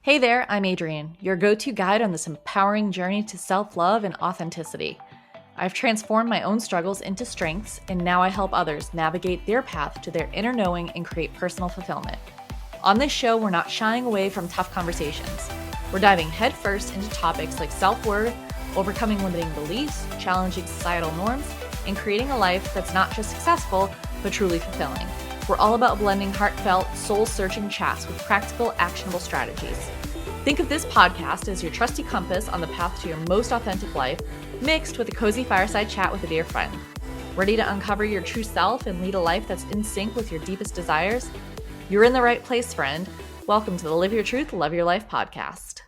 Hey there, I'm Adrienne, your go-to guide on this empowering journey to self-love and authenticity. I've transformed my own struggles into strengths, and now I help others navigate their path to their inner knowing and create personal fulfillment. On this show, we're not shying away from tough conversations. We're diving headfirst into topics like self-worth, overcoming limiting beliefs, challenging societal norms, and creating a life that's not just successful, but truly fulfilling. We're all about blending heartfelt, soul-searching chats with practical, actionable strategies. Think of this podcast as your trusty compass on the path to your most authentic life, mixed with a cozy fireside chat with a dear friend. Ready to uncover your true self and lead a life that's in sync with your deepest desires? You're in the right place, friend. Welcome to the Live Your Truth, Love Your Life podcast.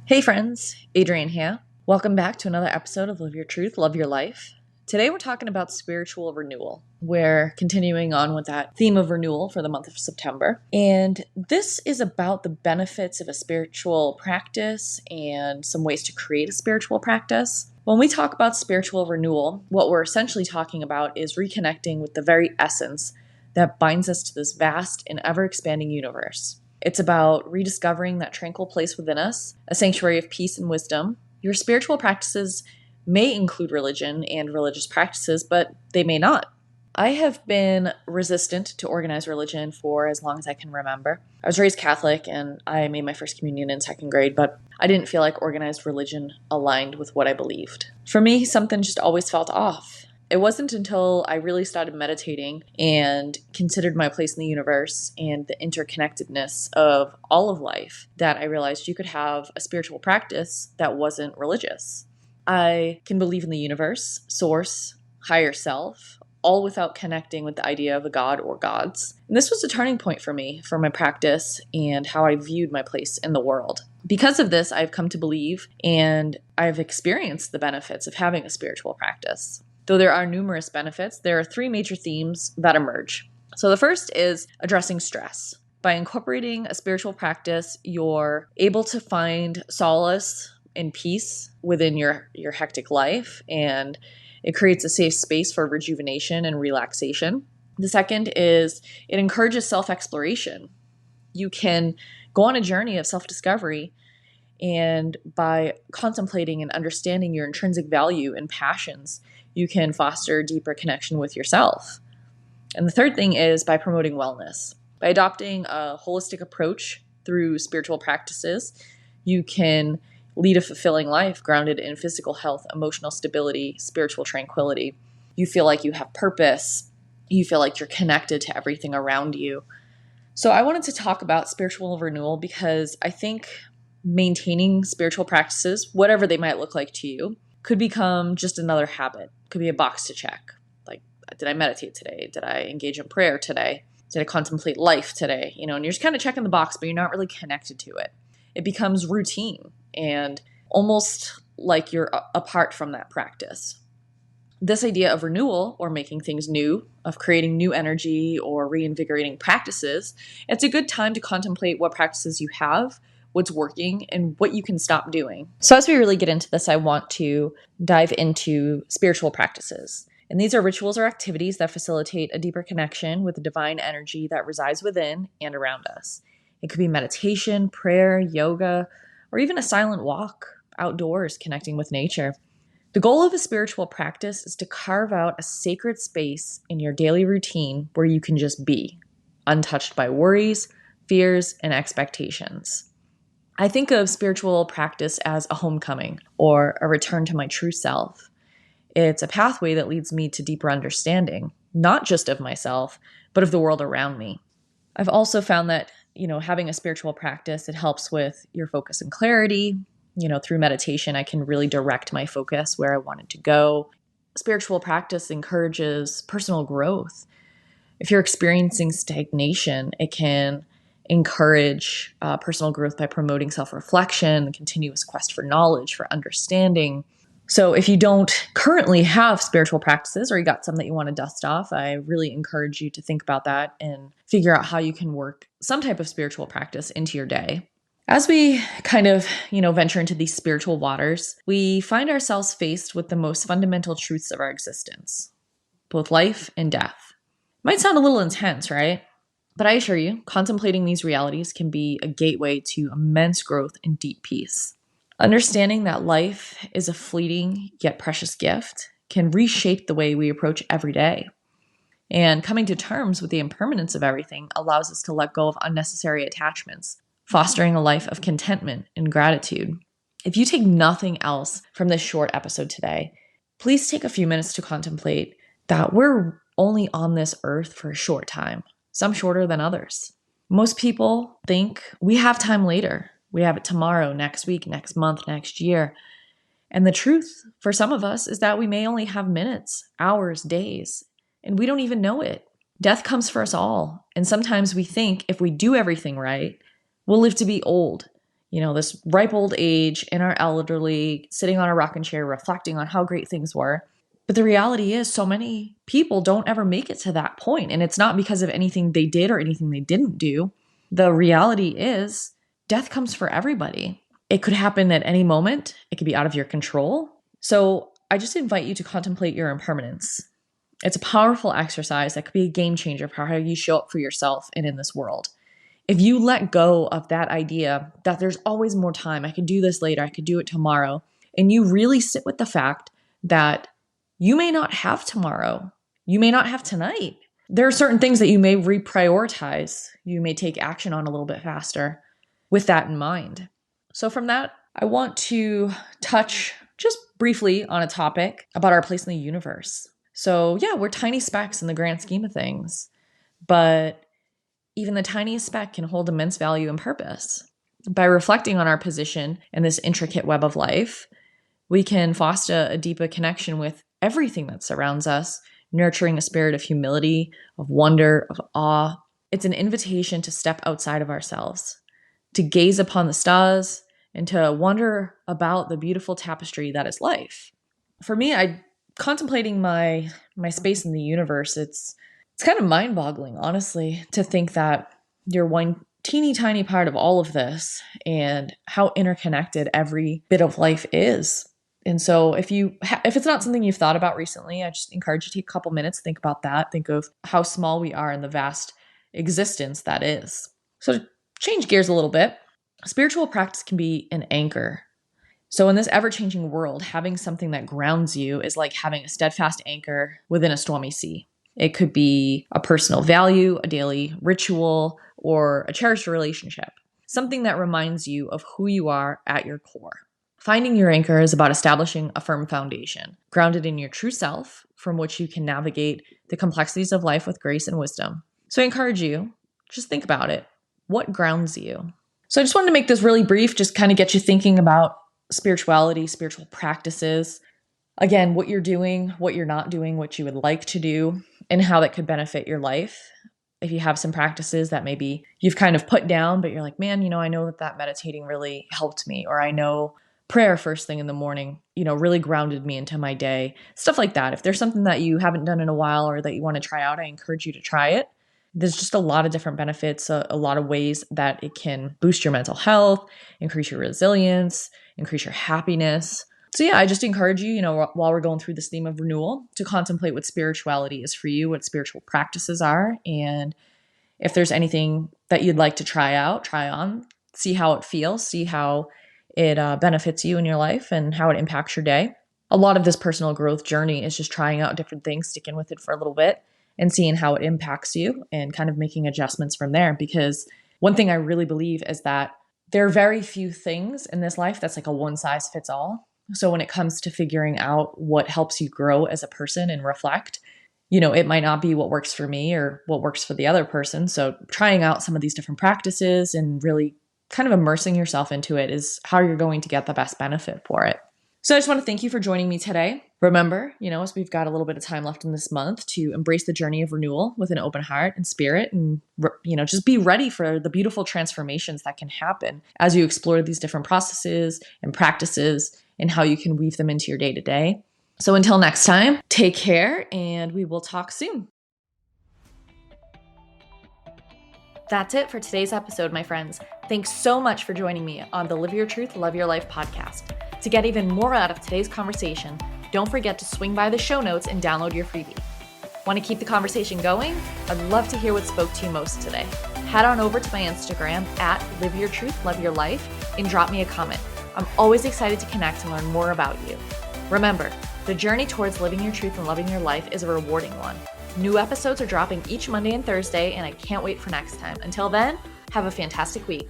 Hey friends, Adrienne here. Welcome back to another episode of Live Your Truth, Love Your Life. Today we're talking about spiritual renewal. We're continuing on with that theme of renewal for the month of September. And this is about the benefits of a spiritual practice and some ways to create a spiritual practice. When we talk about spiritual renewal, what we're essentially talking about is reconnecting with the very essence that binds us to this vast and ever-expanding universe. It's about rediscovering that tranquil place within us, a sanctuary of peace and wisdom. Your spiritual practices may include religion and religious practices, but they may not. I have been resistant to organized religion for as long as I can remember. I was raised Catholic and I made my first communion in second grade, but I didn't feel like organized religion aligned with what I believed. For me, something just always felt off. It wasn't until I really started meditating and considered my place in the universe and the interconnectedness of all of life that I realized you could have a spiritual practice that wasn't religious. I can believe in the universe, source, higher self, all without connecting with the idea of a god or gods. And this was a turning point for me, for my practice and how I viewed my place in the world. Because of this, I've come to believe and I've experienced the benefits of having a spiritual practice. Though there are numerous benefits, there are three major themes that emerge. So the first is addressing stress. By incorporating a spiritual practice, you're able to find solace and peace within your hectic life, and it creates a safe space for rejuvenation and relaxation. The second is it encourages self-exploration. You can go on a journey of self-discovery, and by contemplating and understanding your intrinsic value and passions, you can foster a deeper connection with yourself. And the third thing is by promoting wellness. By adopting a holistic approach through spiritual practices, you can lead a fulfilling life grounded in physical health, emotional stability, spiritual tranquility. You feel like you have purpose. You feel like you're connected to everything around you. So I wanted to talk about spiritual renewal because I think maintaining spiritual practices, whatever they might look like to you, could become just another habit. Could be a box to check. Like, did I meditate today? Did I engage in prayer today? Did I contemplate life today? And you're just kind of checking the box, but you're not really connected to it. It becomes routine and almost like you're apart from that practice. This idea of renewal, or making things new, of creating new energy or reinvigorating practices, it's a good time to contemplate what practices you have, what's working, and what you can stop doing. So as we really get into this, I want to dive into spiritual practices. And these are rituals or activities that facilitate a deeper connection with the divine energy that resides within and around us. It could be meditation, prayer, yoga, or even a silent walk outdoors connecting with nature. The goal of a spiritual practice is to carve out a sacred space in your daily routine where you can just be, untouched by worries, fears, and expectations. I think of spiritual practice as a homecoming or a return to my true self. It's a pathway that leads me to deeper understanding, not just of myself, but of the world around me. I've also found that having a spiritual practice, it helps with your focus and clarity. Through meditation, I can really direct my focus where I want it to go. Spiritual practice encourages personal growth. If you're experiencing stagnation, it can encourage personal growth by promoting self-reflection, the continuous quest for knowledge, for understanding. So if you don't currently have spiritual practices or you got some that you want to dust off, I really encourage you to think about that and figure out how you can work some type of spiritual practice into your day. As we kind of, venture into these spiritual waters, we find ourselves faced with the most fundamental truths of our existence, both life and death. Might sound a little intense, right? But I assure you, contemplating these realities can be a gateway to immense growth and deep peace. Understanding that life is a fleeting yet precious gift can reshape the way we approach every day. And coming to terms with the impermanence of everything allows us to let go of unnecessary attachments, fostering a life of contentment and gratitude. If you take nothing else from this short episode today, please take a few minutes to contemplate that we're only on this earth for a short time, some shorter than others. Most people think we have time later. We have it tomorrow, next week, next month, next year. And the truth for some of us is that we may only have minutes, hours, days, and we don't even know it. Death comes for us all. And sometimes we think if we do everything right, we'll live to be old. This ripe old age in our elderly, sitting on a rocking chair, reflecting on how great things were. But the reality is so many people don't ever make it to that point. And it's not because of anything they did or anything they didn't do. The reality is death comes for everybody. It could happen at any moment. It could be out of your control. So I just invite you to contemplate your impermanence. It's a powerful exercise that could be a game changer for how you show up for yourself and in this world. If you let go of that idea that there's always more time, I could do this later, I could do it tomorrow, and you really sit with the fact that you may not have tomorrow, you may not have tonight. There are certain things that you may reprioritize, you may take action on a little bit faster with that in mind. So from that, I want to touch just briefly on a topic about our place in the universe. So yeah, we're tiny specks in the grand scheme of things, but even the tiniest speck can hold immense value and purpose. By reflecting on our position in this intricate web of life, we can foster a deeper connection with everything that surrounds us, nurturing a spirit of humility, of wonder, of awe. It's an invitation to step outside of ourselves, to gaze upon the stars, and to wonder about the beautiful tapestry that is life. For me, contemplating my space in the universe, it's kind of mind-boggling, honestly, to think that you're one teeny tiny part of all of this and how interconnected every bit of life is. And so if it's not something you've thought about recently, I just encourage you to take a couple minutes, think about that, think of how small we are in the vast existence that is. So to change gears a little bit, spiritual practice can be an anchor. So in this ever-changing world, having something that grounds you is like having a steadfast anchor within a stormy sea. It could be a personal value, a daily ritual, or a cherished relationship, something that reminds you of who you are at your core. Finding your anchor is about establishing a firm foundation, grounded in your true self, from which you can navigate the complexities of life with grace and wisdom. So I encourage you, just think about it. What grounds you? So I just wanted to make this really brief, just kind of get you thinking about spirituality, spiritual practices. Again, what you're doing, what you're not doing, what you would like to do, and how that could benefit your life. If you have some practices that maybe you've kind of put down, but you're like, man, I know that meditating really helped me, or I know prayer first thing in the morning, really grounded me into my day, stuff like that. If there's something that you haven't done in a while or that you want to try out, I encourage you to try it. There's just a lot of different benefits, a lot of ways that it can boost your mental health, increase your resilience, increase your happiness. So yeah, I just encourage you, while we're going through this theme of renewal, to contemplate what spirituality is for you, what spiritual practices are, and if there's anything that you'd like to try out, try on, see how it feels, see how it benefits you in your life and how it impacts your day. A lot of this personal growth journey is just trying out different things, sticking with it for a little bit and seeing how it impacts you and kind of making adjustments from there. Because one thing I really believe is that there are very few things in this life that's like a one size fits all. So when it comes to figuring out what helps you grow as a person and reflect, it might not be what works for me or what works for the other person. So trying out some of these different practices and really kind of immersing yourself into it is how you're going to get the best benefit for it. So I just want to thank you for joining me today. Remember, as we've got a little bit of time left in this month, to embrace the journey of renewal with an open heart and spirit, and, just be ready for the beautiful transformations that can happen as you explore these different processes and practices and how you can weave them into your day-to-day. So until next time, take care and we will talk soon. That's it for today's episode, my friends. Thanks so much for joining me on the Live Your Truth, Love Your Life podcast. To get even more out of today's conversation, don't forget to swing by the show notes and download your freebie. Want to keep the conversation going? I'd love to hear what spoke to you most today. Head on over to my Instagram at Live Your Truth, Love Your Life and drop me a comment. I'm always excited to connect and learn more about you. Remember, the journey towards living your truth and loving your life is a rewarding one. New episodes are dropping each Monday and Thursday, and I can't wait for next time. Until then, have a fantastic week.